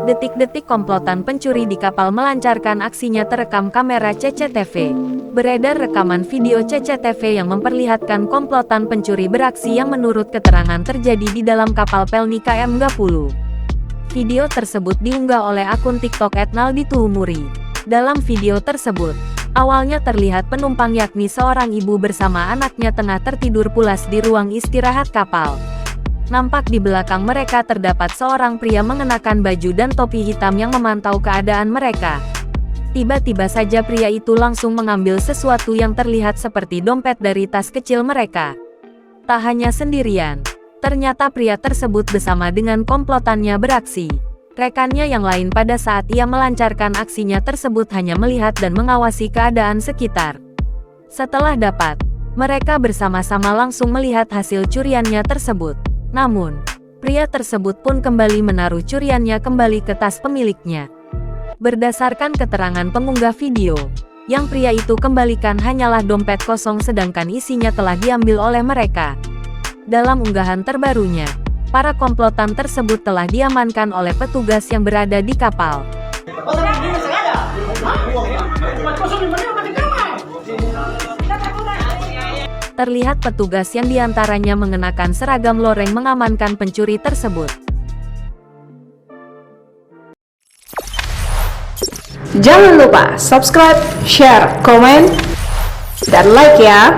Detik-detik komplotan pencuri di kapal melancarkan aksinya terekam kamera CCTV. Beredar rekaman video CCTV yang memperlihatkan komplotan pencuri beraksi yang menurut keterangan terjadi di dalam kapal Pelni KM30. Video tersebut diunggah oleh akun TikTok @naldituhumuri. Dalam video tersebut, awalnya terlihat penumpang yakni seorang ibu bersama anaknya tengah tertidur pulas di ruang istirahat kapal. Nampak di belakang mereka terdapat seorang pria mengenakan baju dan topi hitam yang memantau keadaan mereka. Tiba-tiba saja pria itu langsung mengambil sesuatu yang terlihat seperti dompet dari tas kecil mereka. Tak hanya sendirian, ternyata pria tersebut bersama dengan komplotannya beraksi. Rekannya yang lain pada saat ia melancarkan aksinya tersebut hanya melihat dan mengawasi keadaan sekitar. Setelah dapat, mereka bersama-sama langsung melihat hasil curiannya tersebut. Namun, pria tersebut pun kembali menaruh curiannya kembali ke tas pemiliknya. Berdasarkan keterangan pengunggah video, yang pria itu kembalikan hanyalah dompet kosong sedangkan isinya telah diambil oleh mereka. Dalam unggahan terbarunya, para komplotan tersebut telah diamankan oleh petugas yang berada di kapal. Terlihat petugas yang diantaranya mengenakan seragam loreng mengamankan pencuri tersebut. Jangan lupa subscribe, share, komen, dan like ya!